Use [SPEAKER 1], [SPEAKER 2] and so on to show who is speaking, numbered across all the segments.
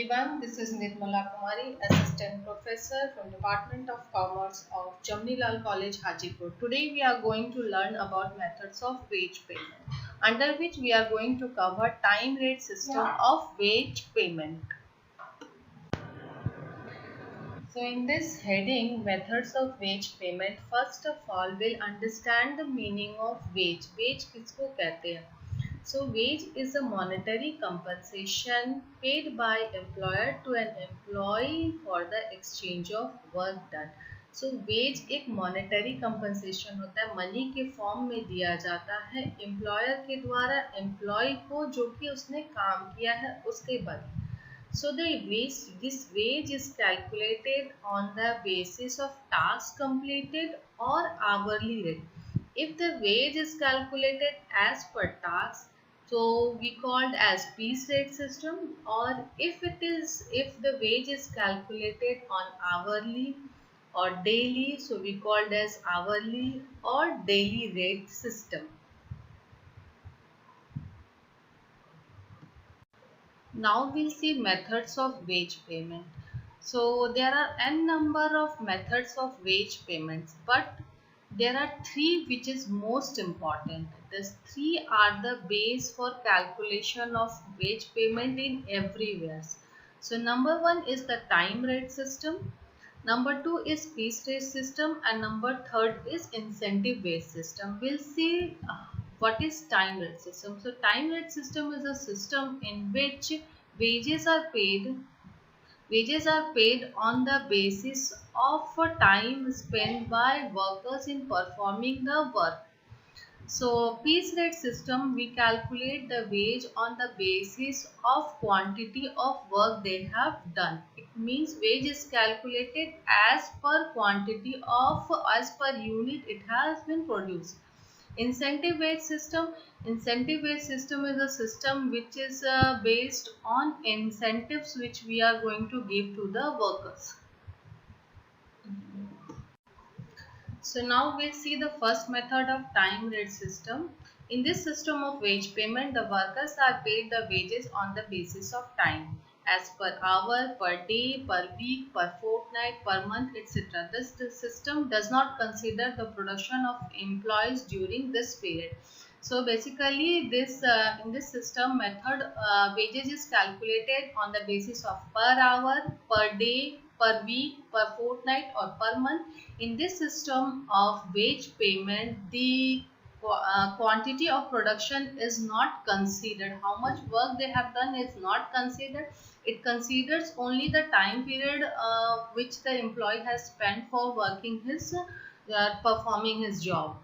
[SPEAKER 1] everyone, this is Nirmala Kumari, Assistant Professor from Department of Commerce of Jamnilal College, Hajipur. Today we are going to learn about methods of wage payment, under which we are going to cover time rate system of wage payment. So in this heading, methods of wage payment, first of all we'll understand the meaning of wage. Wage किसको कहते हैं? So wage is a monetary compensation paid by employer to an employee for the exchange of work done. So wage एक monetary compensation होता है, money के form में दिया जाता है एम्प्लॉयर के द्वारा एम्प्लॉय को जो कि उसने काम किया है उसके बदले. So this wage is calculated on the basis of task completed or hourly rate. If the wage is calculated as per task, so we called as piece rate system, or if the wage is calculated on hourly or daily, so we called as hourly or daily rate system. Now we'll see methods of wage payment. So there are n number of methods of wage payments, but there are three which is most important. These three are the base for calculation of wage payment in everywhere. So number one is the time rate system. Number two is piece rate system, and number third is incentive based system. We'll see what is time rate system. So time rate system is a system in which wages are paid on the basis of time spent by workers in performing the work. So piece rate system, we calculate the wage on the basis of quantity of work they have done. It means wage is calculated as per quantity of, as per unit it has been produced. Incentive based system is a system which is based on incentives which we are going to give to the workers. So now we'll see the first method of time rate system. In this system of wage payment, the workers are paid the wages on the basis of time, as per hour, per day, per week, per fortnight, per month, etc. This system does not consider the production of employees during this period. So basically in this system method, wages is calculated on the basis of per hour, per day, per week, per fortnight or per month. In this system of wage payment, the quantity of production is not considered. How much work they have done is not considered. It considers only the time period which the employee has spent for working his performing his job.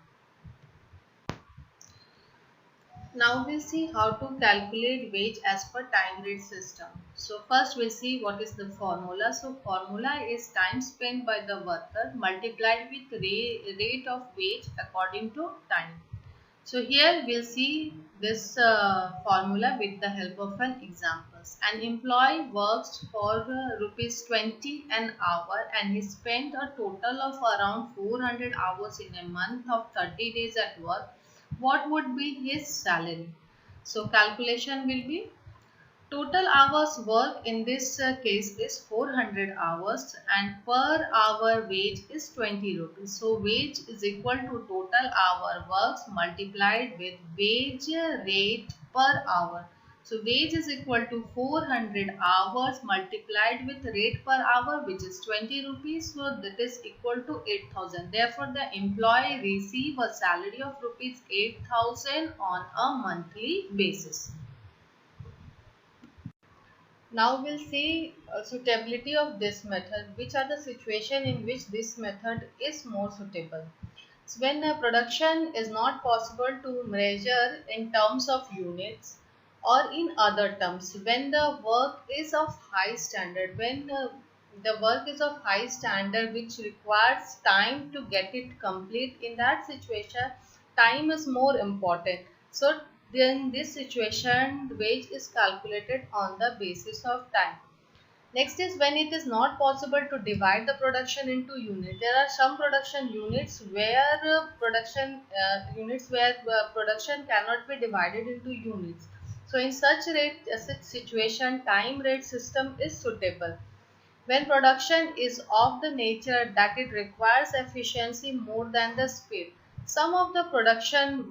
[SPEAKER 1] Now we'll see how to calculate wage as per time rate system. So first we'll see what is the formula. So formula is time spent by the worker multiplied with rate of wage according to time. So here we'll see this formula with the help of an examples. An employee works for rupees 20 an hour and he spent a total of around 400 hours in a month of 30 days at work. What would be his salary? So calculation will be total hours work in this case is 400 hours and per hour wage is 20 rupees. So wage is equal to total hour works multiplied with wage rate per hour. So wage is equal to 400 hours multiplied with rate per hour, which is 20 rupees. So that is equal to 8,000. Therefore, the employee receive a salary of rupees 8,000 on a monthly basis. Now we'll see suitability of this method. Which are the situation in which this method is more suitable? So when production is not possible to measure in terms of units or in other terms, when the work is of high standard, when the work is of high standard which requires time to get it complete, in that situation time is more important. So in this situation, the wage is calculated on the basis of time. Next is when it is not possible to divide the production into units. There are some production units where production cannot be divided into units. So in such situation, time rate system is suitable. When production is of the nature that it requires efficiency more than the speed, some of the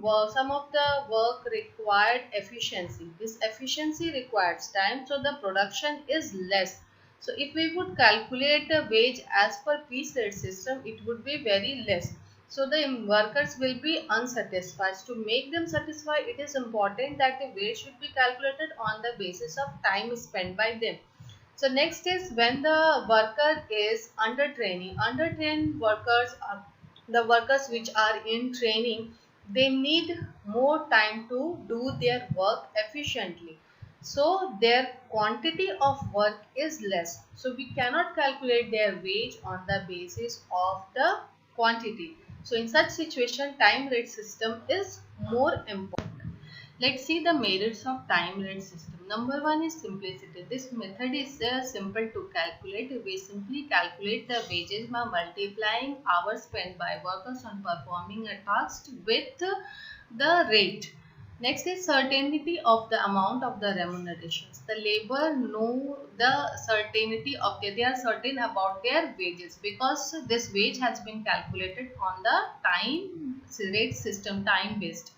[SPEAKER 1] work required efficiency. This efficiency requires time, so the production is less. So if we would calculate the wage as per piece rate system, it would be very less. So the workers will be unsatisfied. To make them satisfied, it is important that the wage should be calculated on the basis of time spent by them. So next is when the worker is under training. Under trained workers are the workers which are in training. They need more time to do their work efficiently. So their quantity of work is less. So we cannot calculate their wage on the basis of the quantity. So in such situation, time rate system is more important. Let's see the merits of time rate system. Number one is simplicity. This method is simple to calculate. We simply calculate the wages by multiplying hours spent by workers on performing a task with the rate. Next is certainty of the amount of the remunerations. The labor know the certainty of they are certain about their wages because this wage has been calculated on the time rate system, time based.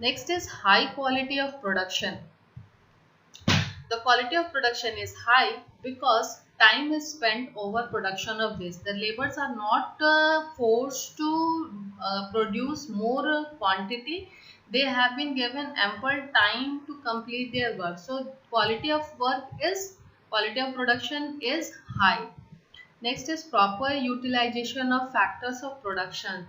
[SPEAKER 1] Next is high quality of production. The quality of production is high because time is spent over production of this. The laborers are not forced to produce more quantity. They have been given ample time to complete their work. So quality of production is high. Next is proper utilization of factors of production.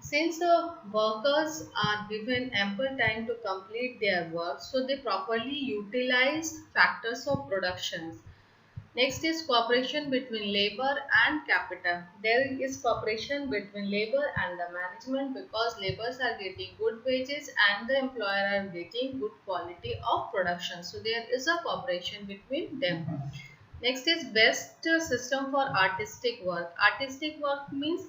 [SPEAKER 1] Since the workers are given ample time to complete their work, so they properly utilize factors of production. Next is cooperation between labor and capital. There is cooperation between labor and the management because laborers are getting good wages and the employer are getting good quality of production. So there is a cooperation between them. Next is best system for artistic work. Artistic work means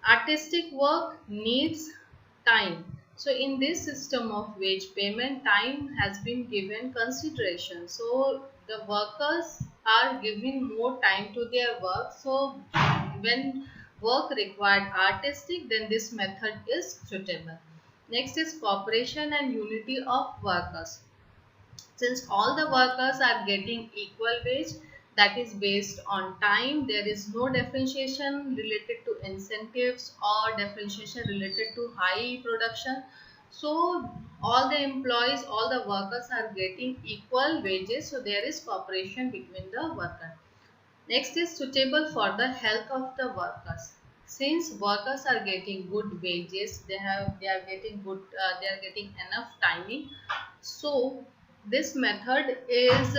[SPEAKER 1] artistic work needs time. So in this system of wage payment, time has been given consideration. So the workers are giving more time to their work. So when work required artistic, then this method is suitable. Next is cooperation and unity of workers. Since all the workers are getting equal wage that is based on time, there is no differentiation related to incentives or differentiation related to high production. So all the employees, all the workers are getting equal wages. So there is cooperation between the workers. Next is suitable for the health of the workers. Since workers are getting good wages, they are getting they are getting enough timing. So this method is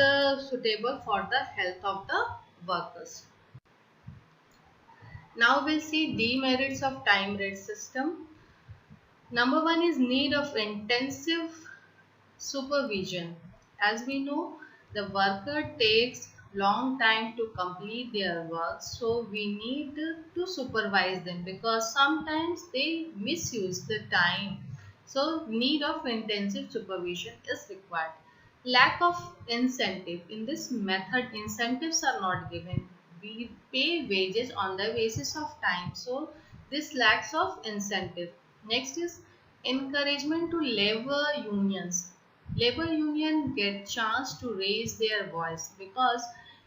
[SPEAKER 1] suitable for the health of the workers. Now we'll see demerits of time rate system. Number one is need of intensive supervision. As we know, the worker takes long time to complete their work, so we need to supervise them because sometimes they misuse the time. So need of intensive supervision is required. Lack of incentive. In this method, incentives are not given. We pay wages on the basis of time. So this lacks of incentive. Next is encouragement to labor unions. Labor union get chance to raise their voice because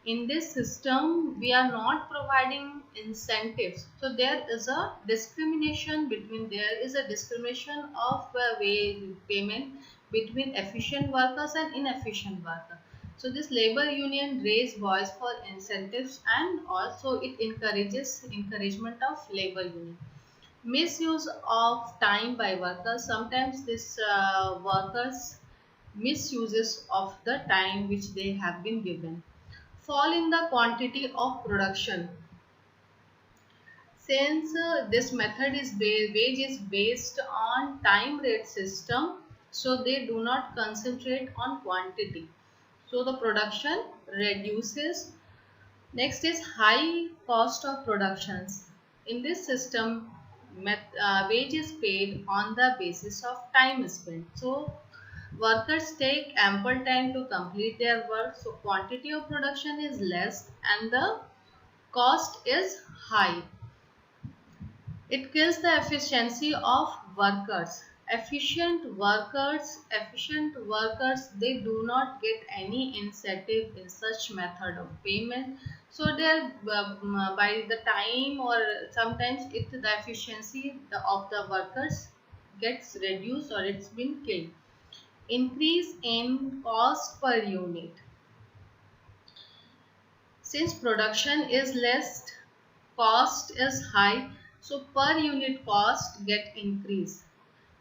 [SPEAKER 1] in this system we are not providing incentives. So there is a discrimination of wage payment between efficient workers and inefficient workers. So this labor union raise voice for incentives and also it encourages encouragement of labor union. Misuse of time by workers. Sometimes this workers misuses of the time which they have been given. Fall in the quantity of production. Since this method is wage is based on time rate system, so they do not concentrate on quantity. So the production reduces. Next is high cost of productions. In this system, wage is paid on the basis of time spent. So Workers take ample time to complete their work, so quantity of production is less and the cost is high. It kills the efficiency of workers. Efficient workers, they do not get any incentive in such method of payment. So they by the time or sometimes the efficiency of the workers gets reduced or it's been killed. Increase in cost per unit. Since production is less, cost is high, so per unit cost get increased.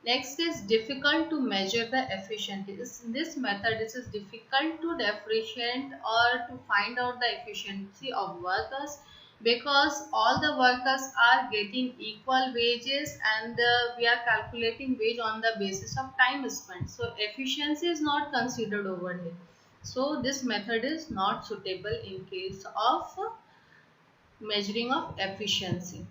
[SPEAKER 1] Next is difficult to measure the efficiency. In this method, it is difficult to differentiate or to find out the efficiency of workers because all the workers are getting equal wages and we are calculating wage on the basis of time spent. So efficiency is not considered over here. So this method is not suitable in case of measuring of efficiency.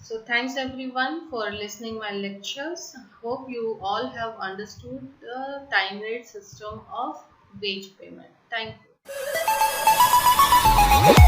[SPEAKER 1] So thanks everyone for listening my lectures. Hope you all have understood the time rate system of wage payment. Thank you.